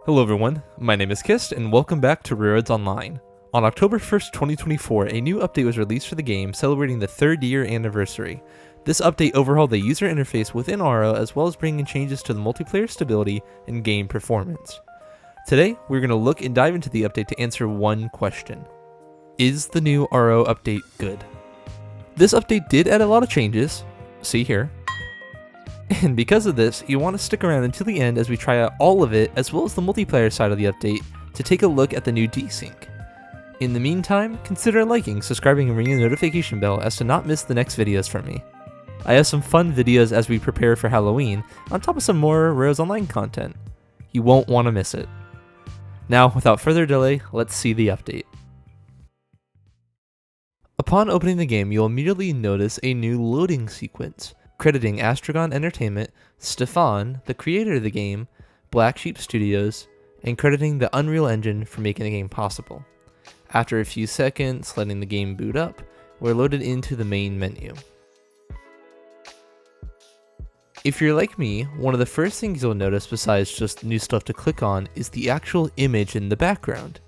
Hello everyone, my name is Kist and welcome back to Railroads Online. On October 1st, 2024, a new update was released for the game celebrating the 3rd year anniversary. This update overhauled the user interface within RO as well as bringing changes to the multiplayer stability and game performance. Today, we're going to look and dive into the update to answer one question. Is the new RO update good? This update did add a lot of changes, see here. And because of this, you want to stick around until the end as we try out all of it as well as the multiplayer side of the update to take a look at the new desync. In the meantime, consider liking, subscribing, and ringing the notification bell as to not miss the next videos from me. I have some fun videos as we prepare for Halloween, on top of some more Railroads Online content. You won't want to miss it. Now, without further delay, let's see the update. Upon opening the game, you'll immediately notice a new loading sequence, crediting Astragon Entertainment, Stefan, the creator of the game, Black Sheep Studios, and crediting the Unreal Engine for making the game possible. After a few seconds, letting the game boot up, we're loaded into the main menu. If you're like me, one of the first things you'll notice besides just new stuff to click on is the actual image in the background.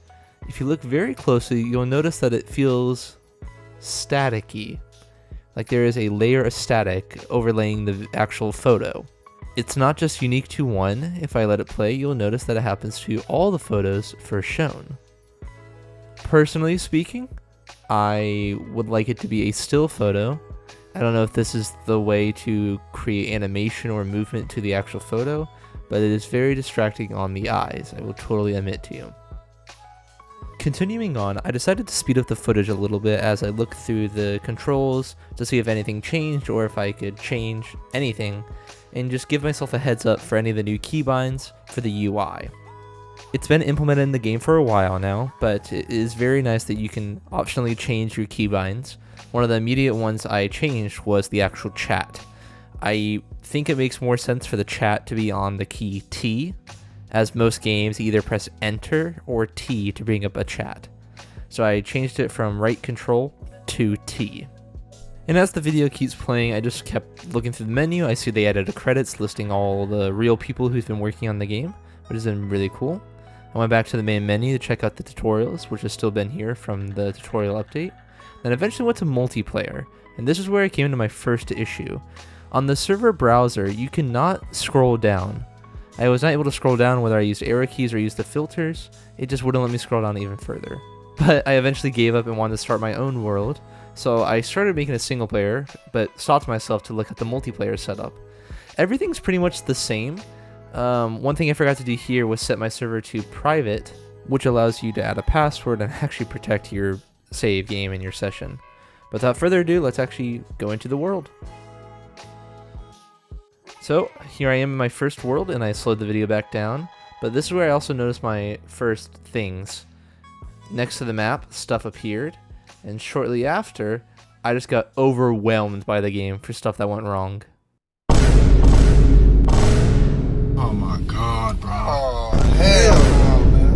If you look very closely, you'll notice that it feels staticky, like there is a layer of static overlaying the actual photo. It's not just unique to one. If I let it play, you'll notice that it happens to all the photos first shown. Personally speaking, I would like it to be a still photo. I don't know if this is the way to create animation or movement to the actual photo, but it is very distracting on the eyes, I will totally admit to you. Continuing on, I decided to speed up the footage a little bit as I looked through the controls to see if anything changed or if I could change anything, and just give myself a heads up for any of the new keybinds for the UI. It's been implemented in the game for a while now, but it is very nice that you can optionally change your keybinds. One of the immediate ones I changed was the actual chat. I think it makes more sense for the chat to be on the key T, as most games either press enter or T to bring up a chat. So I changed it from right control to T. And as the video keeps playing, I just kept looking through the menu. I see they added a credits listing all the real people who've been working on the game, which has been really cool. I went back to the main menu to check out the tutorials, which has still been here from the tutorial update. Then eventually went to multiplayer, and this is where I came into my first issue. On the server browser, you cannot scroll down. I was not able to scroll down whether I used arrow keys or used the filters. It just wouldn't let me scroll down even further. But I eventually gave up and wanted to start my own world, so I started making a single player, but stopped myself to look at the multiplayer setup. Everything's pretty much the same. One thing I forgot to do here was set my server to private, which allows you to add a password and actually protect your save game in your session. But without further ado, let's actually go into the world. So here I am in my first world, and I slowed the video back down, but this is where I also noticed my first things. Next to the map, stuff appeared, and shortly after, I just got overwhelmed by the game for stuff that went wrong. Oh my god, bro. Oh, hell no, man.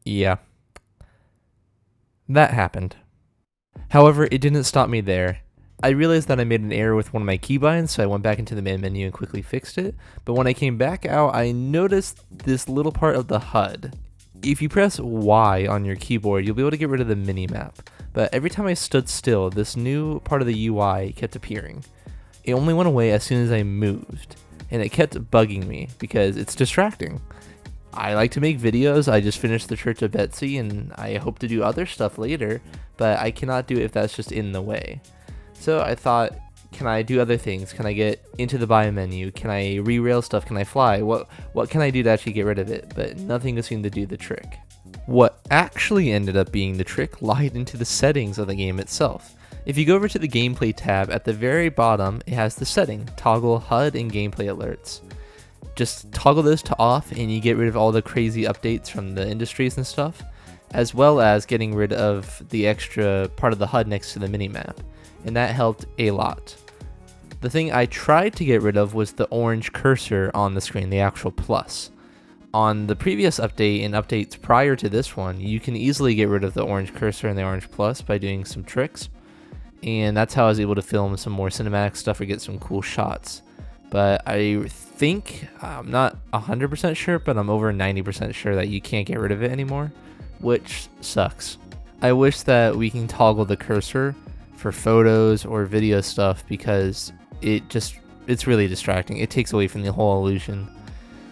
Yeah. That happened. However, it didn't stop me there. I realized that I made an error with one of my keybinds, so I went back into the main menu and quickly fixed it. But when I came back out, I noticed this little part of the HUD. If you press Y on your keyboard, you'll be able to get rid of the minimap. But every time I stood still, this new part of the UI kept appearing. It only went away as soon as I moved, and it kept bugging me because it's distracting. I like to make videos. I just finished the Church of Betsy, and I hope to do other stuff later, but I cannot do it if that's just in the way. So I thought, can I do other things? Can I get into the buy menu? Can I re-rail stuff? Can I fly? What can I do to actually get rid of it? But nothing seemed to do the trick. What actually ended up being the trick lied into the settings of the game itself. If you go over to the gameplay tab, at the very bottom, it has the setting, toggle HUD and gameplay alerts. Just toggle those to off and you get rid of all the crazy updates from the industries and stuff, as well as getting rid of the extra part of the HUD next to the minimap, and that helped a lot. The thing I tried to get rid of was the orange cursor on the screen, the actual plus. On the previous update and updates prior to this one, you can easily get rid of the orange cursor and the orange plus by doing some tricks. And that's how I was able to film some more cinematic stuff or get some cool shots. But I think, I'm not 100% sure, but I'm over 90% sure that you can't get rid of it anymore, which sucks. I wish that we can toggle the cursor for photos or video stuff because it's really distracting. It takes away from the whole illusion.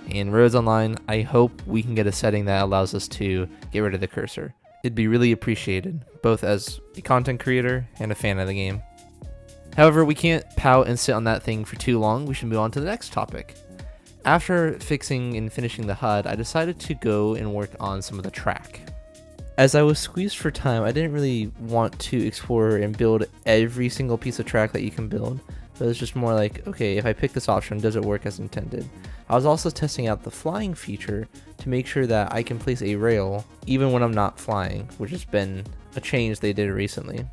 In Roads Online, I hope we can get a setting that allows us to get rid of the cursor. It'd be really appreciated, both as a content creator and a fan of the game. However, we can't pout and sit on that thing for too long. We should move on to the next topic. After fixing and finishing the HUD, I decided to go and work on some of the track. As I was squeezed for time, I didn't really want to explore and build every single piece of track that you can build. But it was just more like, okay, if I pick this option, does it work as intended? I was also testing out the flying feature to make sure that I can place a rail even when I'm not flying, which has been a change they did recently.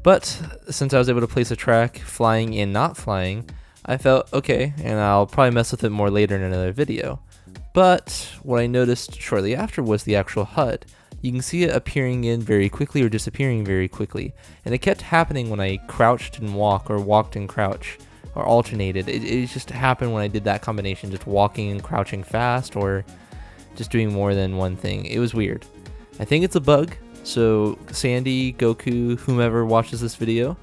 But since I was able to place a track flying and not flying, I felt okay, and I'll probably mess with it more later in another video. But what I noticed shortly after was the actual HUD. You can see it appearing in very quickly or disappearing very quickly, and it kept happening when I crouched and walked or walked and crouch or alternated. It just happened when I did that combination, just walking and crouching fast or just doing more than one thing. It was weird. I think it's a bug, so Sandy, Goku, whomever watches this video,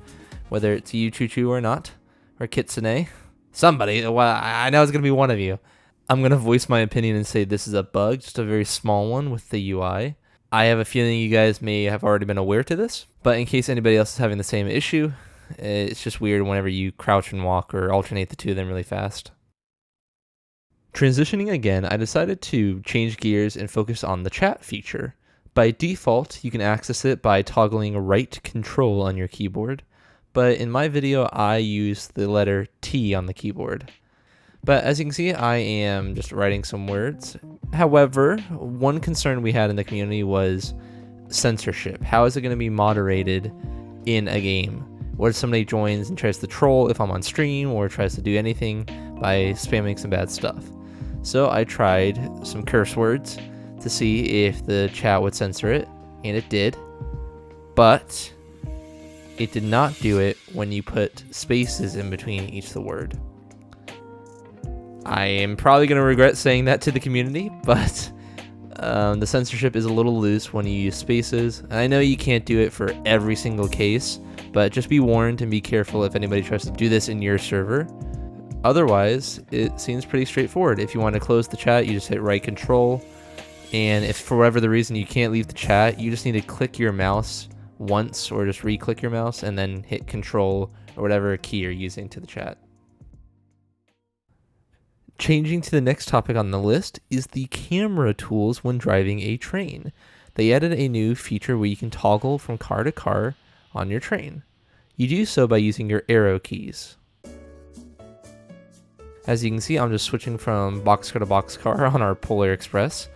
whether it's you, Choo-Choo, or not, or Kitsune, somebody, well, I know it's going to be one of you. I'm going to voice my opinion and say this is a bug, just a very small one with the UI. I have a feeling you guys may have already been aware to this, but in case anybody else is having the same issue, it's just weird whenever you crouch and walk or alternate the two of them really fast. Transitioning again, I decided to change gears and focus on the chat feature. By default, you can access it by toggling right control on your keyboard, but in my video, I use the letter T on the keyboard. But as you can see, I am just writing some words. However, one concern we had in the community was censorship. How is it going to be moderated in a game? What if somebody joins and tries to troll if I'm on stream or tries to do anything by spamming some bad stuff? So I tried some curse words to see if the chat would censor it, and it did. But it did not do it when you put spaces in between each the word. I am probably going to regret saying that to the community, but the censorship is a little loose when you use spaces. And I know you can't do it for every single case, but just be warned and be careful if anybody tries to do this in your server. Otherwise, it seems pretty straightforward. If you want to close the chat, you just hit right control. And if for whatever the reason you can't leave the chat, you just need to click your mouse once or just re-click your mouse and then hit control or whatever key you're using to the chat. Changing to the next topic on the list is the camera tools when driving a train. They added a new feature where you can toggle from car to car on your train. You do so by using your arrow keys. As you can see, I'm just switching from boxcar to boxcar on our Polar Express.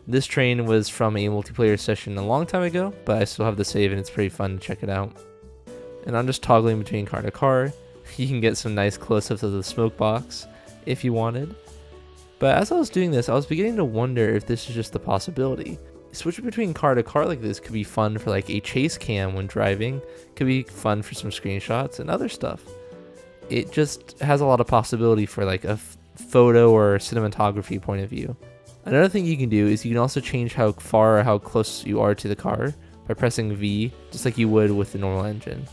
This train was from a multiplayer session a long time ago, but I still have the save and it's pretty fun to check it out. And I'm just toggling between car to car. You can get some nice close-ups of the smoke box if you wanted. But as I was doing this, I was beginning to wonder if this is just a possibility. Switching between car to car like this could be fun for like a chase cam when driving, could be fun for some screenshots and other stuff. It just has a lot of possibility for like a photo or cinematography point of view. Another thing you can do is you can also change how far or how close you are to the car by pressing V, just like you would with the normal engine.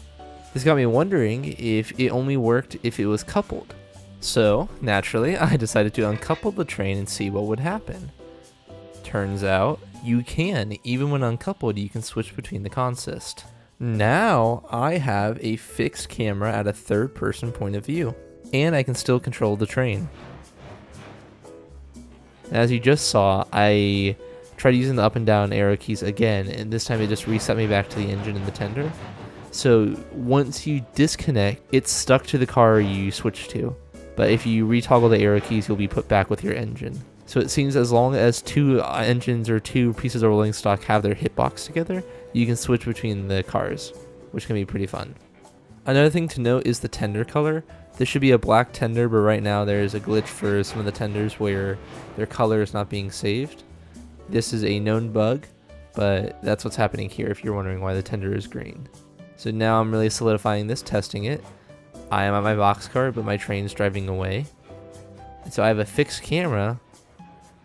This got me wondering if it only worked if it was coupled. So, naturally, I decided to uncouple the train and see what would happen. Turns out, you can. Even when uncoupled, you can switch between the consist. Now, I have a fixed camera at a third-person point of view, and I can still control the train. As you just saw, I tried using the up and down arrow keys again, and this time it just reset me back to the engine and the tender. So, once you disconnect, it's stuck to the car you switch to. But if you retoggle the arrow keys, you'll be put back with your engine. So it seems as long as two engines or two pieces of rolling stock have their hitbox together, you can switch between the cars, which can be pretty fun. Another thing to note is the tender color. This should be a black tender, but right now there is a glitch for some of the tenders where their color is not being saved. This is a known bug, but that's what's happening here if you're wondering why the tender is green. So now I'm really solidifying this, testing it. I am on my boxcar, but my train's driving away. And so I have a fixed camera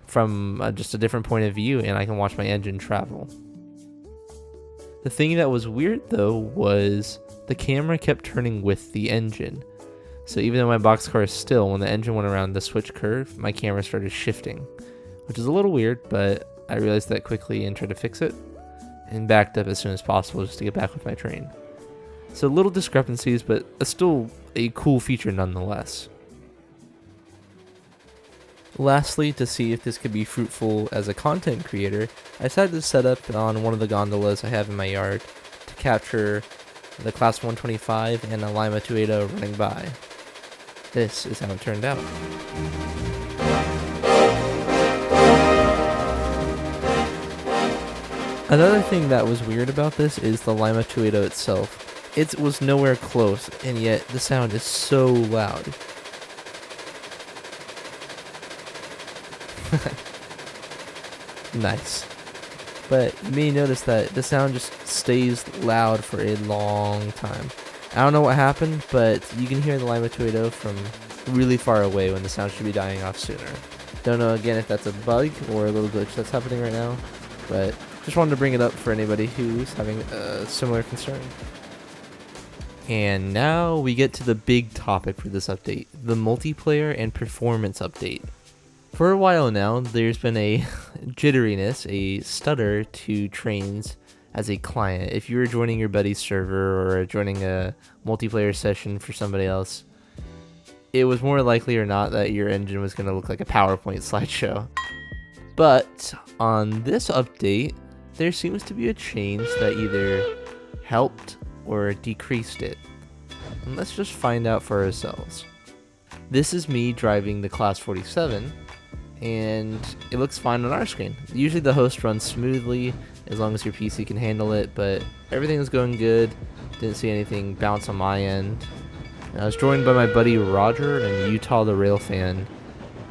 from just a different point of view, and I can watch my engine travel. The thing that was weird though was the camera kept turning with the engine. So even though my boxcar is still, when the engine went around the switch curve, my camera started shifting, which is a little weird, but I realized that quickly and tried to fix it and backed up as soon as possible just to get back with my train. So little discrepancies, but still a cool feature nonetheless. Lastly, to see if this could be fruitful as a content creator, I decided to set up on one of the gondolas I have in my yard to capture the Class 125 and a Lima 280 running by. This is how it turned out. Another thing that was weird about this is the Lima 280 itself. It was nowhere close, and yet the sound is so loud. Nice. But you may notice that the sound just stays loud for a long time. I don't know what happened, but you can hear the Lima 280 from really far away when the sound should be dying off sooner. Don't know again if that's a bug or a little glitch that's happening right now, but just wanted to bring it up for anybody who's having a similar concern. And now we get to the big topic for this update, the multiplayer and performance update. For a while now, there's been a jitteriness, a stutter to trains as a client. If you were joining your buddy's server or joining a multiplayer session for somebody else, it was more likely or not that your engine was going to look like a PowerPoint slideshow. But on this update, there seems to be a change that either helped or decreased it. And let's just find out for ourselves. This is me driving the Class 47, and it looks fine on our screen. Usually the host runs smoothly as long as your PC can handle it, but everything was going good. Didn't see anything bounce on my end. And I was joined by my buddy Roger and Utah the Rail Fan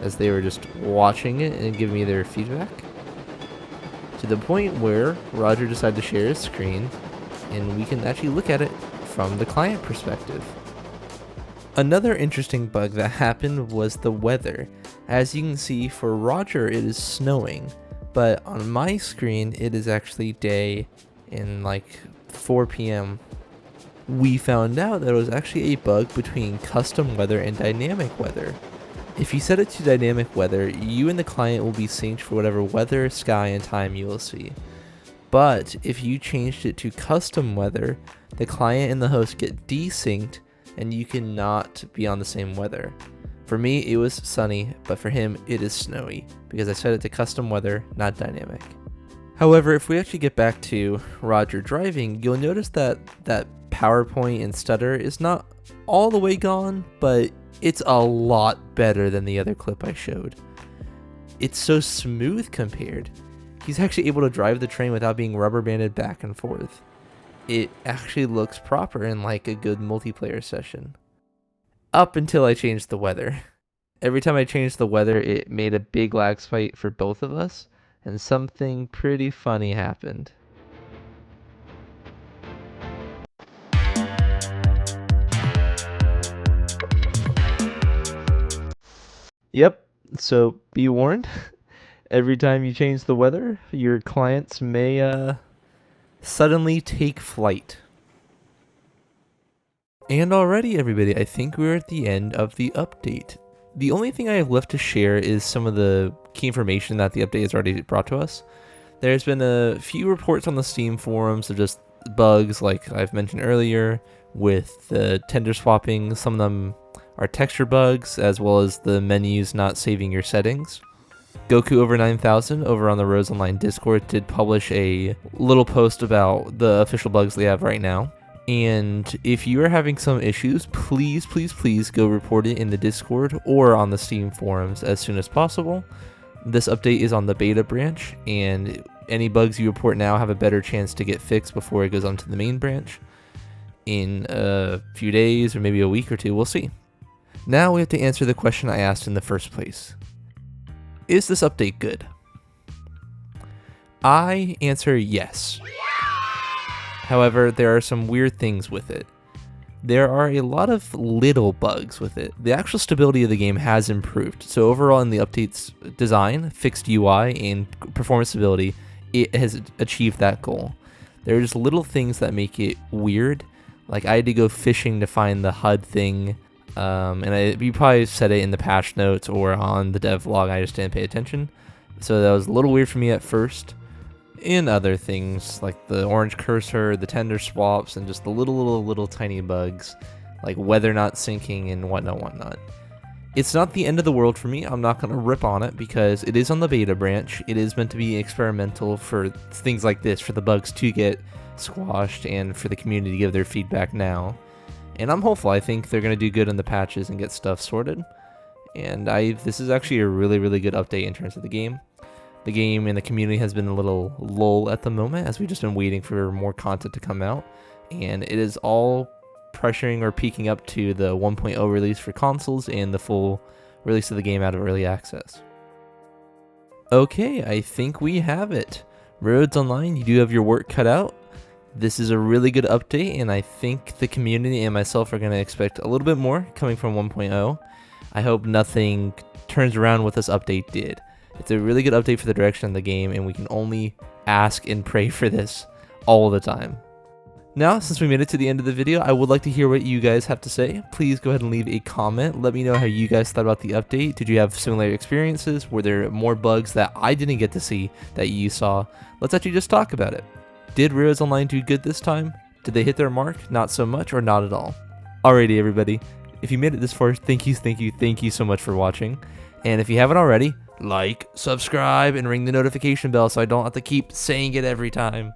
as they were just watching it and giving me their feedback. To the point where Roger decided to share his screen and we can actually look at it from the client perspective. Another interesting bug that happened was the weather. As you can see, for Roger it is snowing, but on my screen it is actually day in like 4 p.m. We found out that it was actually a bug between custom weather and dynamic weather. If you set it to dynamic weather, you and the client will be synced for whatever weather, sky, and time you will see. But if you changed it to custom weather, the client and the host get desynced and you cannot be on the same weather. For me, it was sunny, but for him, it is snowy because I set it to custom weather, not dynamic. However, if we actually get back to Roger driving, you'll notice that that PowerPoint and stutter is not all the way gone, but it's a lot better than the other clip I showed. It's so smooth compared. He's actually able to drive the train without being rubber banded back and forth. It actually looks proper in like a good multiplayer session. Up until I changed the weather. Every time I changed the weather, it made a big lag spike for both of us, and something pretty funny happened. Yep, so be warned. Every time you change the weather, your clients may suddenly take flight. And already, everybody, I think we're at the end of the update. The only thing I have left to share is some of the key information that the update has already brought to us. There's been a few reports on the Steam forums of just bugs, like I've mentioned earlier, with the tender swapping. Some of them are texture bugs, as well as the menus not saving your settings. Goku over 9000 over on the Rose Online Discord did publish a little post about the official bugs they have right now. And if you are having some issues, please go report it in the Discord or on the Steam forums as soon as possible. This update is on the beta branch, and any bugs you report now have a better chance to get fixed before it goes onto the main branch. in a few days or maybe a week or two. We'll see. Now we have to answer the question I asked in the first place. Is this update good? I answer yes. However, there are some weird things with it. There are a lot of little bugs with it. The actual stability of the game has improved. So overall in the update's design, fixed UI, and performance stability, it has achieved that goal. There's little things that make it weird. Like I had to go fishing to find the HUD thing. You probably said it in the patch notes or on the dev log, I just didn't pay attention. So that was a little weird for me at first. In other things like the orange cursor, the tender swaps, and just the little tiny bugs like weather not syncing and whatnot. It's not the end of the world for me. I'm not going to rip on it because it is on the beta branch. It is meant to be experimental for things like this, for the bugs to get squashed and for the community to give their feedback now. And I'm hopeful. I think they're going to do good in the patches and get stuff sorted. And this is actually a really good update in terms of the game. The game and the community has been a little lull at the moment as we've just been waiting for more content to come out. And it is all pressuring or peaking up to the 1.0 release for consoles and the full release of the game out of early access. Okay, I think we have it. Roads Online, you do have your work cut out. This is a really good update, and I think the community and myself are going to expect a little bit more coming from 1.0. I hope nothing turns around what this update did. It's a really good update for the direction of the game, and we can only ask and pray for this all the time. Now, since we made it to the end of the video, I would like to hear what you guys have to say. Please go ahead and leave a comment. Let me know how you guys thought about the update. Did you have similar experiences? Were there more bugs that I didn't get to see that you saw? Let's actually just talk about it. Did Roads Online do good this time? Did they hit their mark? Not so much or not at all? Alrighty, everybody. If you made it this far, thank you so much for watching. And if you haven't already, like, subscribe, and ring the notification bell so I don't have to keep saying it every time.